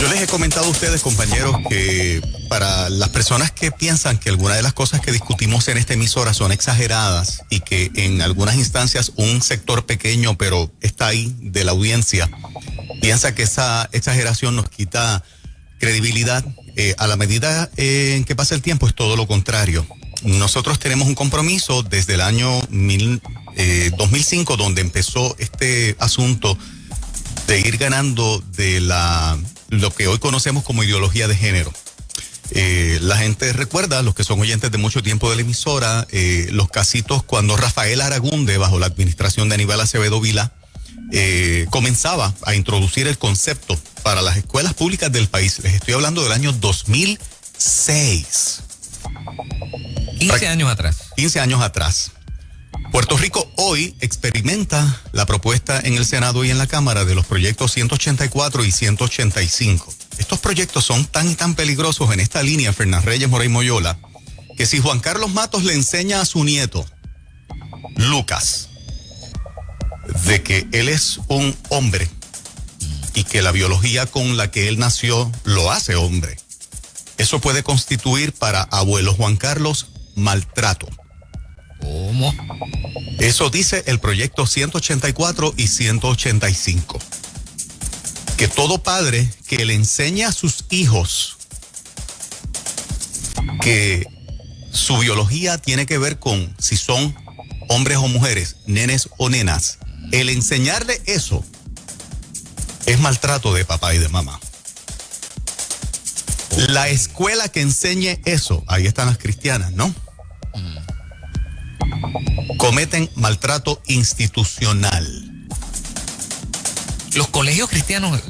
Yo les he comentado a ustedes, compañeros, que para las personas que piensan que alguna de las cosas que discutimos en esta emisora son exageradas y que en algunas instancias un sector pequeño, pero está ahí, de la audiencia, piensa que esa exageración nos quita credibilidad, a la medida en que pasa el tiempo es todo lo contrario. Nosotros tenemos un compromiso desde el año 2005, donde empezó este asunto de ir ganando de lo que hoy conocemos como ideología de género. La gente recuerda, los que son oyentes de mucho tiempo de la emisora, los casitos cuando Rafael Aragunde, bajo la administración de Aníbal Acevedo Vilá, comenzaba a introducir el concepto para las escuelas públicas del país. Les estoy hablando del año 2006. 15 años atrás. 15 años atrás. Puerto Rico hoy experimenta la propuesta en el Senado y en la Cámara de los proyectos 184 y 185. Estos proyectos son tan y tan peligrosos en esta línea, Fernández Reyes, Moray Moyola, que si Juan Carlos Matos le enseña a su nieto, Lucas, de que él es un hombre y que la biología con la que él nació lo hace hombre, eso puede constituir para abuelo Juan Carlos maltrato. ¿Cómo? Eso dice el proyecto 184 y 185. Que todo padre que le enseñe a sus hijos que su biología tiene que ver con si son hombres o mujeres, nenes o nenas, el enseñarle eso es maltrato de papá y de mamá. La escuela que enseñe eso, ahí están las cristianas, ¿no? Cometen maltrato institucional. Los colegios cristianos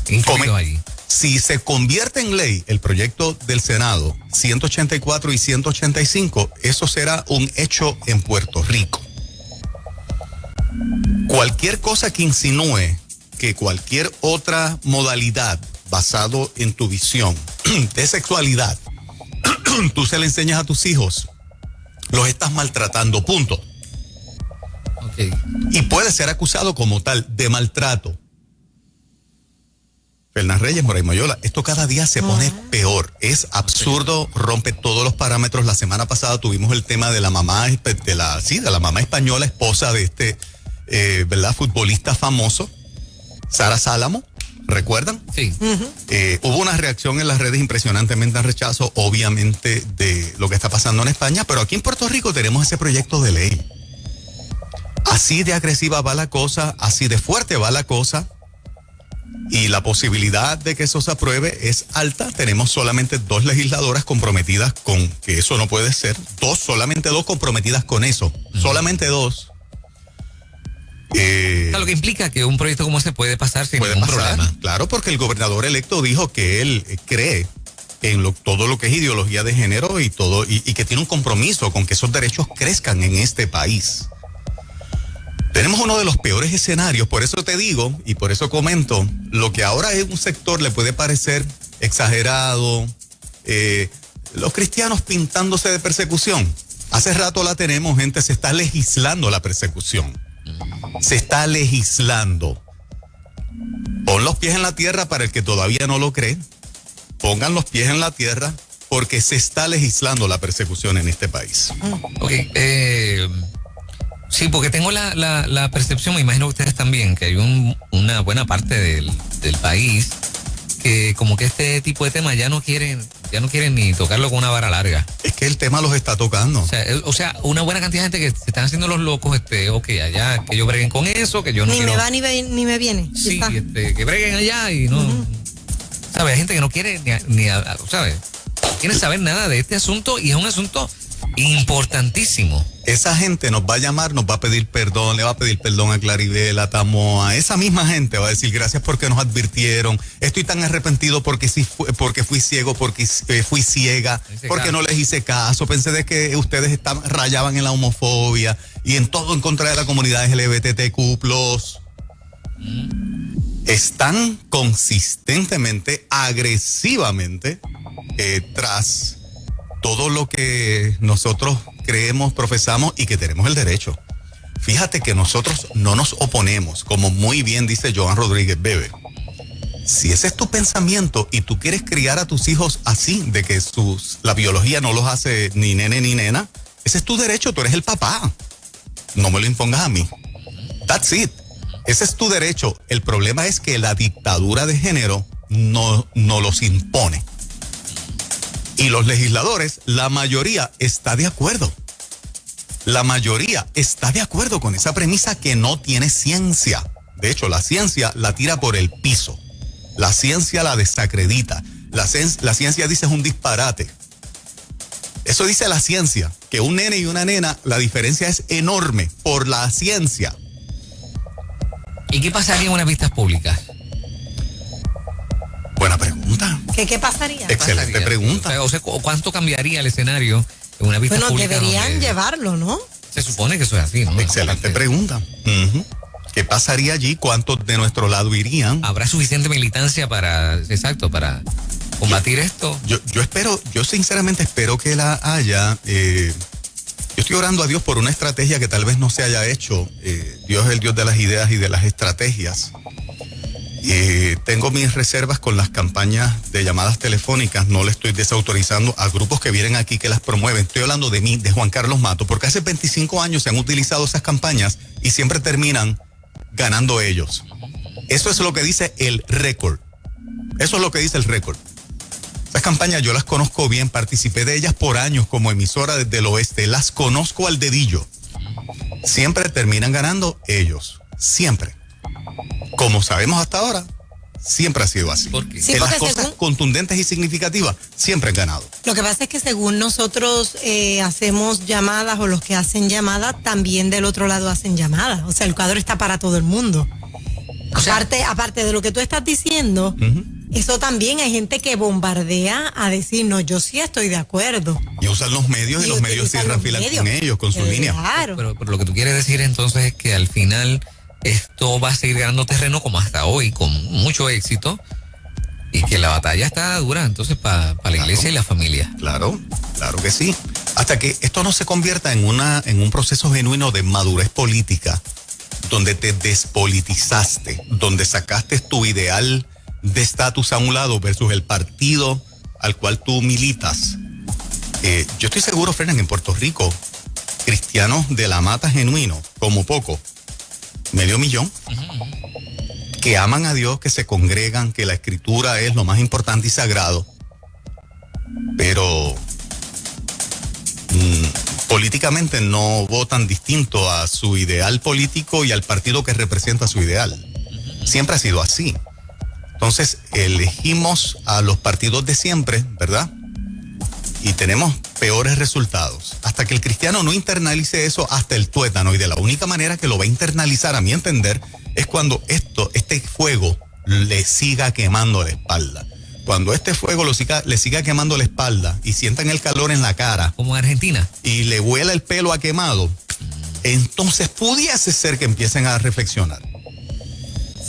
incluidos ahí. Si se convierte en ley el proyecto del Senado 184 y 185, eso será un hecho en Puerto Rico. Cualquier cosa que insinúe que cualquier otra modalidad basado en tu visión de sexualidad, tú se le enseñas a tus hijos, los estás maltratando, punto. Okay. Y puede ser acusado como tal de maltrato. Fernández Reyes, Moray Moyola, esto cada día se pone peor. Es absurdo, rompe todos los parámetros. La semana pasada tuvimos el tema de la mamá, de la mamá española, esposa de este, ¿verdad? Futbolista famoso, Sara Sálamo. ¿Recuerdan? Sí. Hubo una reacción en las redes impresionantemente en rechazo, obviamente, de lo que está pasando en España, pero aquí en Puerto Rico tenemos ese proyecto de ley. Así de agresiva va la cosa, así de fuerte va la cosa, y la posibilidad de que eso se apruebe es alta. Tenemos solamente 2 legisladoras comprometidas con que eso no puede ser. Solamente dos comprometidas con eso. Solamente 2. Lo que implica que un proyecto como ese puede pasar sin ningún problema. Claro, porque el gobernador electo dijo que él cree en todo lo que es ideología de género y todo, y que tiene un compromiso con que esos derechos crezcan en este país. Tenemos uno de los peores escenarios, por eso te digo y por eso comento, lo que ahora es un sector le puede parecer exagerado, los cristianos pintándose de persecución. Hace rato la tenemos, gente, se está legislando la persecución. Se está legislando. Pon los pies en la tierra para el que todavía no lo cree. Pongan los pies en la tierra porque se está legislando la persecución en este país. Ok, sí, porque tengo la percepción, me imagino ustedes también, que hay una buena parte del país que como que este tipo de temas ya no quieren ni tocarlo con una vara larga. Es que el tema los está tocando. O sea, una buena cantidad de gente que se están haciendo los locos, ok, allá, que ellos breguen con eso, que yo no quiero... Ni me va ni me viene. Sí, que breguen allá y no... ¿Sabes? Hay gente que no quiere ni ¿sabes? No quiere saber nada de este asunto y es un asunto importantísimo. Esa gente nos va a llamar, nos va a pedir perdón, le va a pedir perdón a Claribel, a Tamoa. Esa misma gente va a decir gracias porque nos advirtieron. Estoy tan arrepentido porque fui ciego, porque fui ciega, porque no les hice caso. Pensé de que ustedes rayaban en la homofobia y en todo en contra de la comunidad LGBTQ+. Están consistentemente, agresivamente tras todo lo que nosotros creemos, profesamos y que tenemos el derecho. Fíjate que nosotros no nos oponemos, como muy bien dice Joan Rodríguez Bebe. Si ese es tu pensamiento y tú quieres criar a tus hijos así, de que la biología no los hace ni nene ni nena, ese es tu derecho, tú eres el papá. No me lo impongas a mí. That's it. Ese es tu derecho. El problema es que la dictadura de género no los impone. Y los legisladores, la mayoría está de acuerdo. La mayoría está de acuerdo con esa premisa que no tiene ciencia. De hecho, la ciencia la tira por el piso. La ciencia la desacredita. La ciencia dice es un disparate. Eso dice la ciencia, que un nene y una nena, la diferencia es enorme por la ciencia. ¿Y qué pasaría en unas vistas públicas? Buena pregunta. ¿Qué pasaría? Excelente pregunta. O sea, ¿cuánto cambiaría el escenario en una vista pública? Bueno, deberían llevarlo, ¿no? Se supone que eso es así, ¿no? Excelente pregunta. ¿Qué pasaría allí? ¿Cuántos de nuestro lado irían? ¿Habrá suficiente militancia para combatir esto? Yo sinceramente espero que la haya. Yo estoy orando a Dios por una estrategia que tal vez no se haya hecho. Dios es el Dios de las ideas y de las estrategias. Tengo mis reservas con las campañas de llamadas telefónicas. No le estoy desautorizando a grupos que vienen aquí que las promueven. Estoy hablando de mí, de Juan Carlos Mato, porque hace 25 años se han utilizado esas campañas y siempre terminan ganando ellos. Eso es lo que dice el récord. Eso es lo que dice el récord. Esas campañas yo las conozco bien, participé de ellas por años como emisora desde el oeste, las conozco al dedillo. Siempre terminan ganando ellos, siempre. Como sabemos hasta ahora, siempre ha sido así. ¿Por qué? Sí, en las porque cosas contundentes y significativas, siempre han ganado. Lo que pasa es que según nosotros hacemos llamadas, o los que hacen llamadas, también del otro lado hacen llamadas. O sea, el cuadro está para todo el mundo. O sea, aparte de lo que tú estás diciendo, eso también hay gente que bombardea a decir, no, yo sí estoy de acuerdo. Y usan los medios y los medios cierran filas con ellos, con su línea. Claro. pero lo que tú quieres decir entonces es que al final esto va a seguir ganando terreno como hasta hoy, con mucho éxito, y que la batalla está dura entonces para la iglesia y la familia. Claro, claro que sí. Hasta que esto no se convierta en un proceso genuino de madurez política, donde te despolitizaste, donde sacaste tu ideal de estatus a un lado versus el partido al cual tú militas. Yo estoy seguro, Fernan, en Puerto Rico, cristianos de la mata genuino, como poco, 500,000, que aman a Dios, que se congregan, que la escritura es lo más importante y sagrado, pero políticamente no votan distinto a su ideal político y al partido que representa su ideal. Siempre ha sido así. Entonces elegimos a los partidos de siempre, ¿verdad? Y tenemos peores resultados. Hasta que el cristiano no internalice eso hasta el tuétano, y de la única manera que lo va a internalizar, a mi entender, es cuando este fuego le siga quemando la espalda. Cuando este fuego le siga quemando la espalda y sientan el calor en la cara. Como en Argentina. Y le huela el pelo a quemado, entonces pudiese ser que empiecen a reflexionar.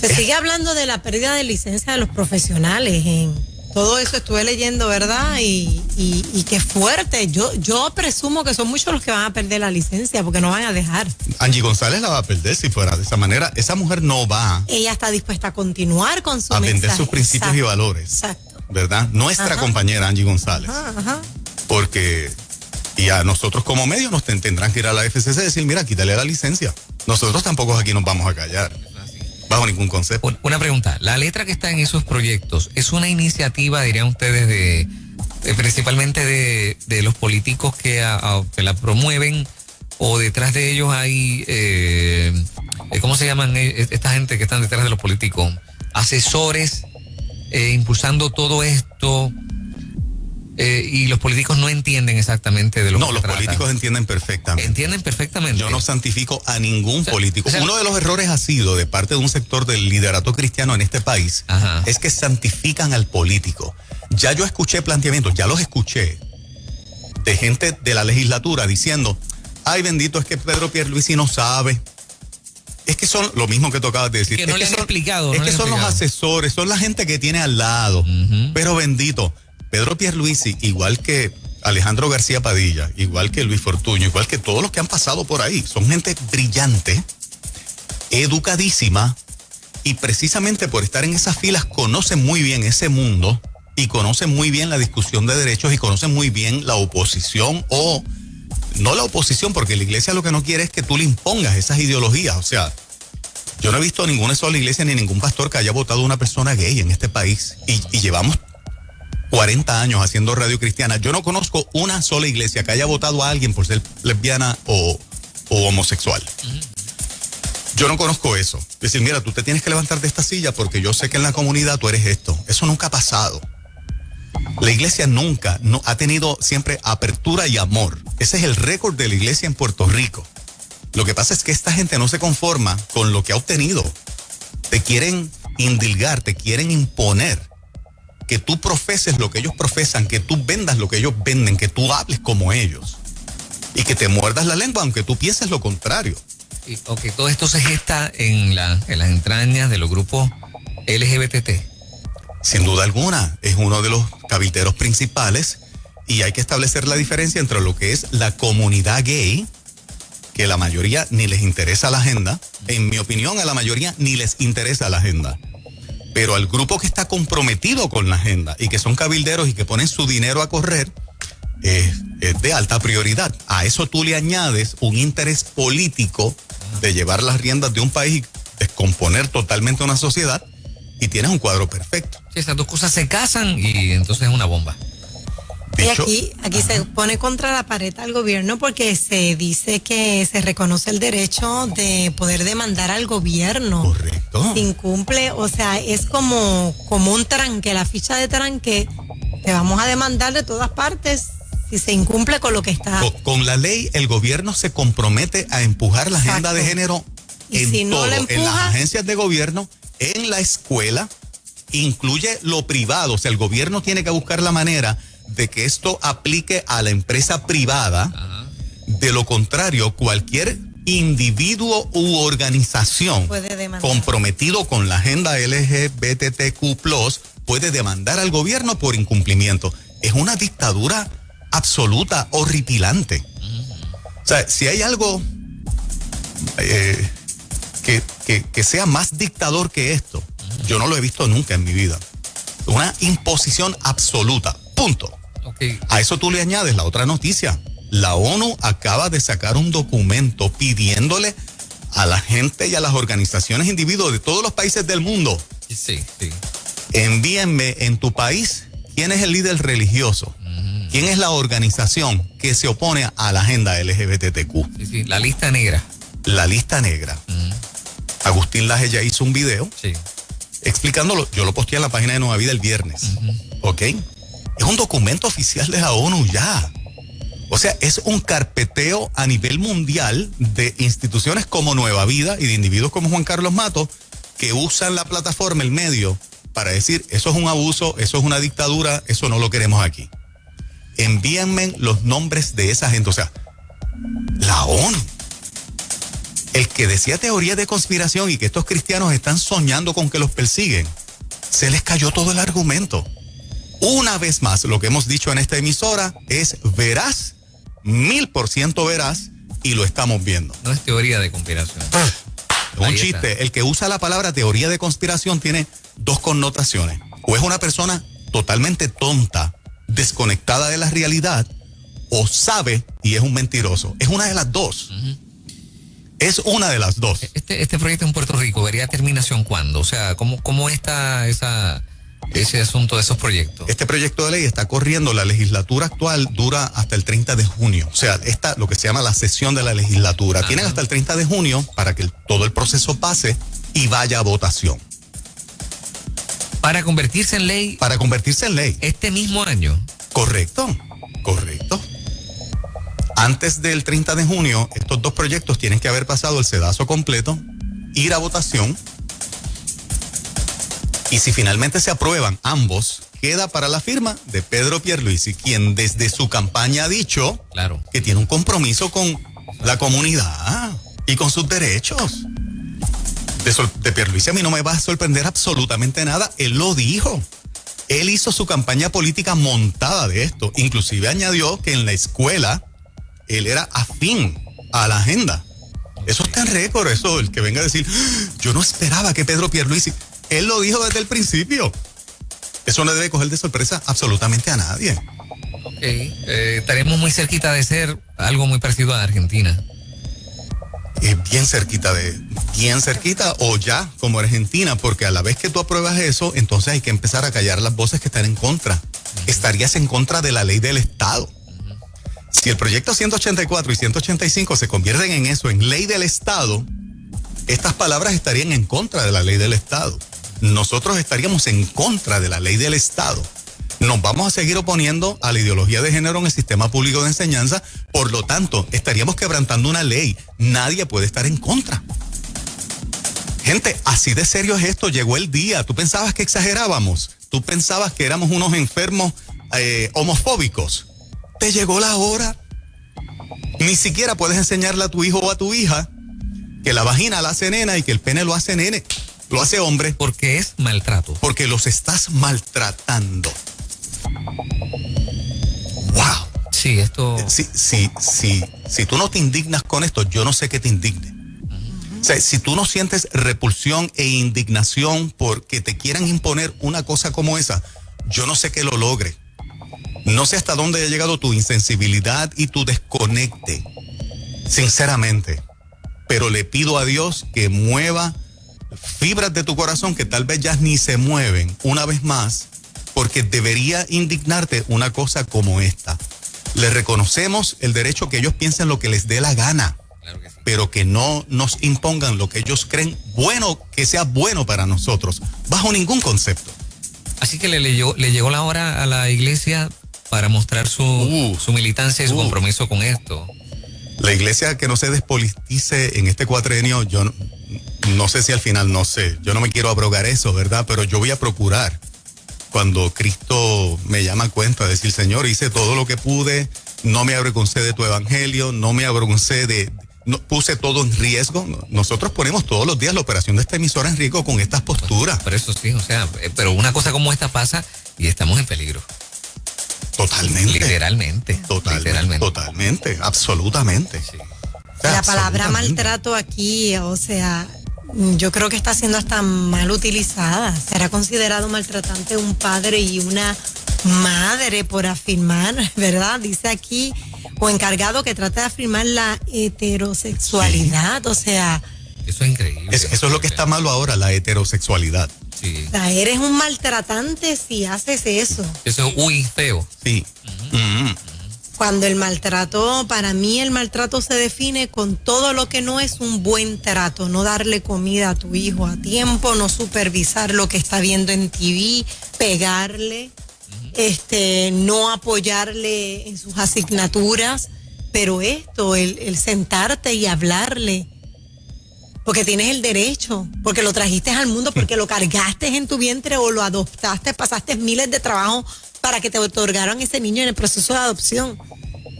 Se sigue hablando de la pérdida de licencia de los profesionales. En todo eso estuve leyendo, ¿verdad? Y qué fuerte. Yo presumo que son muchos los que van a perder la licencia porque no van a dejar. Angie González la va a perder si fuera de esa manera. Esa mujer no va. Ella está dispuesta a continuar con su a vender mensaje. sus principios. Exacto. Y valores. Exacto. ¿Verdad? Nuestra compañera Angie González. Porque y a nosotros como medios nos tendrán que ir a la FCC y decir, mira, quítale la licencia. Nosotros tampoco aquí nos vamos a callar. Bajo ningún concepto. Una pregunta, la letra que está en esos proyectos, ¿es una iniciativa, dirían ustedes, de principalmente de los políticos que la promueven, o detrás de ellos hay, ¿cómo se llaman esta gente que están detrás de los políticos? Asesores impulsando todo esto, y los políticos no entienden exactamente de lo que se trata? No, los políticos entienden perfectamente. Entienden perfectamente. Yo no santifico a ningún político. Uno de los errores ha sido, de parte de un sector del liderato cristiano en este país, es que santifican al político. Ya yo escuché planteamientos, ya los escuché, de gente de la legislatura diciendo, ay bendito, es que Pedro Pierluisi no sabe. Es que son lo mismo que tú acabas de decir. Que no le han explicado. Es que son los asesores, son la gente que tiene al lado. Pero bendito, Pedro Pierluisi, igual que Alejandro García Padilla, igual que Luis Fortuño, igual que todos los que han pasado por ahí, son gente brillante, educadísima, Y precisamente por estar en esas filas conocen muy bien ese mundo y conocen muy bien la discusión de derechos y conocen muy bien la oposición o no la oposición, porque la iglesia lo que no quiere es que tú le impongas esas ideologías. O sea, yo no he visto ninguna sola iglesia ni ningún pastor que haya votado a una persona gay en este país y llevamos 40 años haciendo radio cristiana. Yo no conozco una sola iglesia que haya votado a alguien por ser lesbiana o homosexual. Yo no conozco eso. Decir, mira, tú te tienes que levantar de esta silla porque yo sé que en la comunidad tú eres esto. Eso nunca ha pasado. La iglesia nunca ha tenido siempre apertura y amor. Ese es el récord de la iglesia en Puerto Rico. Lo que pasa es que esta gente no se conforma con lo que ha obtenido. Te quieren indilgar, te quieren imponer que tú profeses lo que ellos profesan, que tú vendas lo que ellos venden, que tú hables como ellos y que te muerdas la lengua aunque tú pienses lo contrario. Ok, todo esto se gesta en las entrañas de los grupos LGBT. Sin duda alguna, es uno de los cabilderos principales y hay que establecer la diferencia entre lo que es la comunidad gay, que la mayoría ni les interesa la agenda. En mi opinión, a la mayoría ni les interesa la agenda. Pero al grupo que está comprometido con la agenda y que son cabilderos y que ponen su dinero a correr, es de alta prioridad. A eso tú le añades un interés político de llevar las riendas de un país y descomponer totalmente una sociedad y tienes un cuadro perfecto. Sí, esas dos cosas se casan y entonces es una bomba. Y aquí se pone contra la pared al gobierno porque se dice que se reconoce el derecho de poder demandar al gobierno. Correcto. Si incumple, o sea, es como un tranque, la ficha de tranque, te vamos a demandar de todas partes si se incumple con lo que está. Con la ley, el gobierno se compromete a empujar la agenda de género en si no todo, la empuja, en las agencias de gobierno, en la escuela, incluye lo privado. O sea, el gobierno tiene que buscar la manera de que esto aplique a la empresa privada. Ajá. De lo contrario, cualquier individuo u organización comprometido con la agenda LGBTQ+, puede demandar al gobierno por incumplimiento. Es una dictadura absoluta, horripilante. O sea, si hay algo que sea más dictador que esto, yo no lo he visto nunca en mi vida. Una imposición absoluta. Punto. Okay. A eso tú le añades la otra noticia. La ONU acaba de sacar un documento pidiéndole a la gente y a las organizaciones individuos de todos los países del mundo. Sí. Envíenme en tu país quién es el líder religioso, quién es la organización que se opone a la agenda LGBTQ. Sí, la lista negra. La lista negra. Agustín Laje ya hizo un video explicándolo. Yo lo posteé en la página de Nueva Vida el viernes. ¿Ok? Es un documento oficial de la ONU ya. O sea, es un carpeteo a nivel mundial de instituciones como Nueva Vida y de individuos como Juan Carlos Matos que usan la plataforma, el medio, para decir, eso es un abuso, eso es una dictadura, eso no lo queremos aquí. Envíenme los nombres de esa gente. O sea, la ONU. El que decía teoría de conspiración y que estos cristianos están soñando con que los persiguen, se les cayó todo el argumento. Una vez más, lo que hemos dicho en esta emisora es veraz, 1000% veraz, y lo estamos viendo. No es teoría de conspiración. Un chiste. El que usa la palabra teoría de conspiración tiene dos connotaciones. O es una persona totalmente tonta, desconectada de la realidad, o sabe y es un mentiroso. Es una de las dos. Es una de las dos. Este proyecto en Puerto Rico vería terminación ¿cuándo? O sea, ¿cómo está ese asunto de esos proyectos? Este proyecto de ley está corriendo, la legislatura actual dura hasta el 30 de junio. O sea, lo que se llama la sesión de la legislatura. Ajá. Tienen hasta el 30 de junio para que todo el proceso pase y vaya a votación. Para convertirse en ley. Para convertirse en ley. Este mismo año. Correcto. Antes del 30 de junio, estos dos proyectos tienen que haber pasado el sedazo completo, ir a votación, y si finalmente se aprueban ambos, queda para la firma de Pedro Pierluisi, quien desde su campaña ha dicho que tiene un compromiso con la comunidad y con sus derechos. De Pierluisi a mí no me va a sorprender absolutamente nada, él lo dijo. Él hizo su campaña política montada de esto, inclusive añadió que en la escuela él era afín a la agenda. Eso está rompan récord. Eso, el que venga a decir, yo no esperaba que Pedro Pierluisi, él lo dijo desde el principio. Eso no debe coger de sorpresa absolutamente a nadie. Ok, estaremos muy cerquita de ser algo muy parecido a Argentina. Bien cerquita o ya como Argentina, porque a la vez que tú apruebas eso, entonces hay que empezar a callar las voces que están en contra. Estarías en contra de la ley del Estado. Si el proyecto 184 y 185 se convierten en eso, en ley del Estado, estas palabras estarían en contra de la ley del Estado. Nosotros estaríamos en contra de la ley del Estado. Nos vamos a seguir oponiendo a la ideología de género en el sistema público de enseñanza, por lo tanto, estaríamos quebrantando una ley. Nadie puede estar en contra. Gente, así de serio es esto, llegó el día. ¿Tú pensabas que exagerábamos? ¿Tú pensabas que éramos unos enfermos homofóbicos? Te llegó la hora. Ni siquiera puedes enseñarle a tu hijo o a tu hija que la vagina la hace nena y que el pene lo hace nene, lo hace hombre. Porque es maltrato. Porque los estás maltratando. Wow. Sí, esto... Si tú no te indignas con esto, yo no sé qué te indigne. O sea, si tú no sientes repulsión e indignación porque te quieran imponer una cosa como esa, yo no sé qué lo logre. No sé hasta dónde ha llegado tu insensibilidad y tu desconecte, sinceramente. Pero le pido a Dios que mueva fibras de tu corazón que tal vez ya ni se mueven una vez más, porque debería indignarte una cosa como esta. Le reconocemos el derecho que ellos piensen lo que les dé la gana, Claro que sí. pero que no nos impongan lo que ellos creen bueno, que sea bueno para nosotros, bajo ningún concepto. Así que le llegó la hora a la iglesia para mostrar su militancia y su compromiso con esto. La iglesia que no se despolitice en este cuatrenio, yo no sé si al final, no sé, yo no me quiero abrogar eso, ¿verdad? Pero yo voy a procurar, cuando Cristo me llama a cuenta, decir, Señor, hice todo lo que pude, no me avergoncé de tu evangelio, no me avergoncé no, puse todo en riesgo. Nosotros ponemos todos los días la operación de esta emisora en riesgo con estas posturas. Por eso sí, o sea, pero una cosa como esta pasa y estamos en peligro. Totalmente. Literalmente. Totalmente, absolutamente. Sí. O sea, La palabra absolutamente. maltrato aquí, o sea, yo creo que está siendo hasta mal utilizada. Será considerado maltratante un padre y una madre por afirmar, ¿verdad? Dice aquí, o encargado que trata de afirmar la heterosexualidad, sí. O sea... Eso es increíble. Eso es lo que está malo ahora, la heterosexualidad. Sí. O sea, eres un maltratante si haces eso. Eso es feo. Sí. Cuando el maltrato, para mí el maltrato se define con todo lo que no es un buen trato, no darle comida a tu hijo a tiempo, no supervisar lo que está viendo en TV, pegarle, no apoyarle en sus asignaturas, pero esto, el sentarte y hablarle, porque tienes el derecho, porque lo trajiste al mundo, porque lo cargaste en tu vientre o lo adoptaste, pasaste miles de trabajo para que te otorgaran ese niño en el proceso de adopción.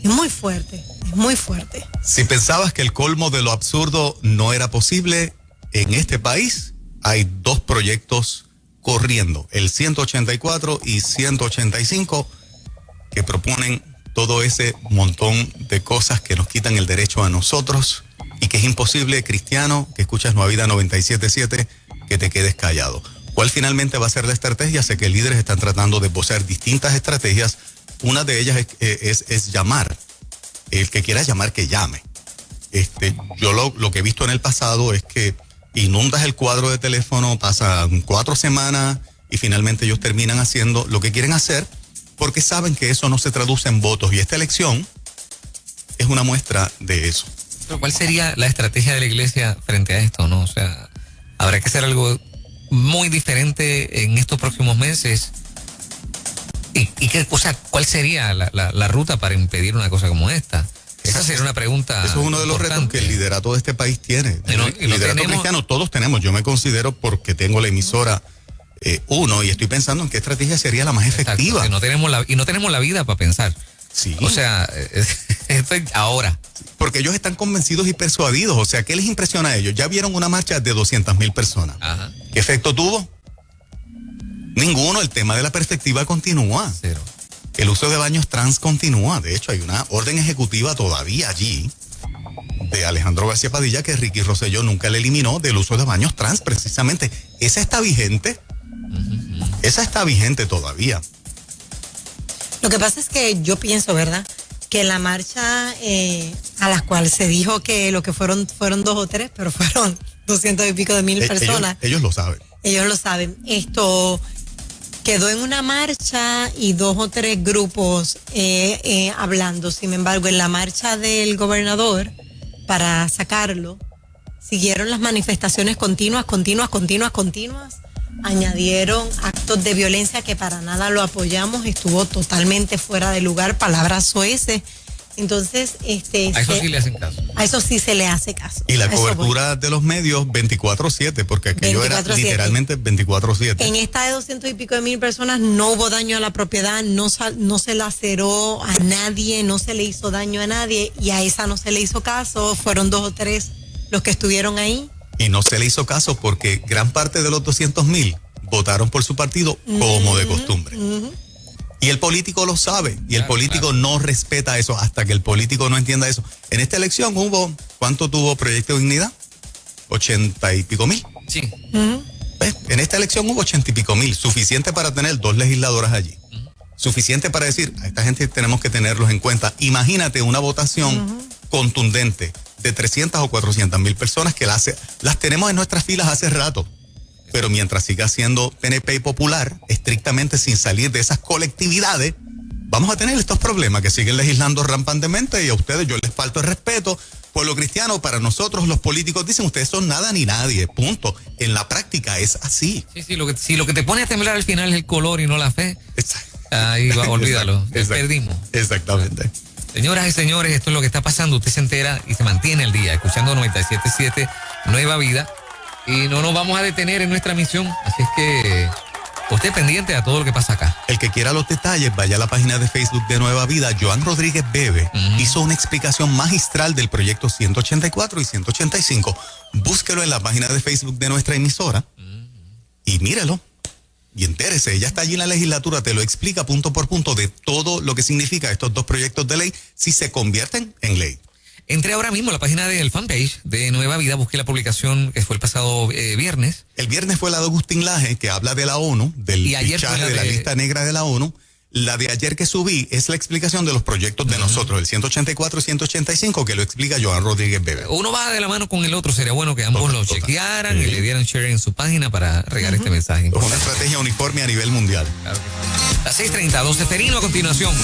Es muy fuerte, es muy fuerte. Si pensabas que el colmo de lo absurdo no era posible, en este país hay dos proyectos corriendo, el 184 y 185, que proponen todo ese montón de cosas que nos quitan el derecho a nosotros y que es imposible, cristiano, que escuchas Nueva Vida 97.7, que te quedes callado. ¿Cuál finalmente va a ser la estrategia? Sé que líderes están tratando de esbozar distintas estrategias. Una de ellas es llamar. El que quiera llamar, que llame. Yo lo que he visto en el pasado es que inundas el cuadro de teléfono, pasan 4 semanas y finalmente ellos terminan haciendo lo que quieren hacer porque saben que eso no se traduce en votos. Y esta elección es una muestra de eso. Pero ¿cuál sería la estrategia de la iglesia frente a esto, no? O sea, habrá que hacer algo muy diferente en estos próximos meses. ¿Y qué, o sea, cuál sería la ruta para impedir una cosa como esta? Esa sería una pregunta. Eso es uno de los retos que el liderato de este país tiene. El liderato cristiano, todos tenemos. Yo me considero, porque tengo la emisora y estoy pensando en qué estrategia sería la más efectiva. Exacto, no tenemos la vida para pensar. Sí. O sea, esto es ahora. Porque ellos están convencidos y persuadidos. O sea, ¿qué les impresiona a ellos? Ya vieron una marcha de 200,000 personas. Ajá. ¿Qué efecto tuvo? Ninguno. El tema de la perspectiva continúa. Cero. El uso de baños trans continúa. De hecho, hay una orden ejecutiva todavía allí de Alejandro García Padilla que Ricky Rosselló nunca le eliminó del uso de baños trans, precisamente. Esa está vigente. Esa está vigente todavía. Lo que pasa es que yo pienso, ¿verdad?, que la marcha a la cual se dijo que lo que fueron 2 o 3, pero fueron 200 y pico de mil personas. Ellos lo saben. Ellos lo saben. Esto quedó en una marcha y 2 o 3 grupos hablando. Sin embargo, en la marcha del gobernador, para sacarlo, siguieron las manifestaciones continuas. Añadieron actos de violencia que para nada lo apoyamos, estuvo totalmente fuera de lugar, palabras soeces. Entonces, a eso sí le hacen caso. A eso sí se le hace caso. Y la cobertura de los medios 24/7, porque aquello era literalmente 24/7. En esta de 200 y pico de mil personas no hubo daño a la propiedad, no se laceró a nadie, no se le hizo daño a nadie, y a esa no se le hizo caso, fueron 2 o 3 los que estuvieron ahí. Y no se le hizo caso porque gran parte de los 200,000 votaron por su partido como de costumbre. Y el político lo sabe, y el político no respeta eso hasta que el político no entienda eso. En esta elección ¿cuánto tuvo Proyecto Dignidad? 80 y pico mil. Sí. En esta elección hubo 80 y pico mil, suficiente para tener 2 legisladoras allí. Suficiente para decir, a esta gente tenemos que tenerlos en cuenta. Imagínate una votación contundente de 300 o 400 mil personas que las tenemos en nuestras filas hace rato. Pero mientras siga siendo PNP y Popular, estrictamente sin salir de esas colectividades, vamos a tener estos problemas que siguen legislando rampantemente, y a ustedes yo les falto el respeto. Pueblo cristiano, para nosotros los políticos dicen, ustedes son nada ni nadie, punto. En la práctica es así. Sí, lo que te pone a temblar al final es el color y no la fe. Ahí va, olvídalo, perdimos. Exactamente. Señoras y señores, esto es lo que está pasando. Usted se entera y se mantiene al día, escuchando 97.7 Nueva Vida. Y no nos vamos a detener en nuestra misión. Así es que usted pendiente a todo lo que pasa acá. El que quiera los detalles, vaya a la página de Facebook de Nueva Vida. Joan Rodríguez Bebe hizo una explicación magistral del proyecto 184 y 185. Búsquelo en la página de Facebook de nuestra emisora y mírelo. Y entérese, ella está allí en la legislatura, te lo explica punto por punto de todo lo que significa estos 2 proyectos de ley si se convierten en ley. Entré ahora mismo a la página del fanpage de Nueva Vida, busqué la publicación que fue el pasado viernes. El viernes fue la de Agustín Laje, que habla de la ONU, del fichaje de la lista negra de la ONU. La de ayer que subí es la explicación de los proyectos de nosotros, el 184 y 185, que lo explica Joan Rodríguez Bebe. Uno va de la mano con el otro, sería bueno que ambos lo chequearan y le dieran share en su página para regar este mensaje. Es una estrategia uniforme a nivel mundial. Claro que sí. Las 6:30, 12 Ferino a continuación.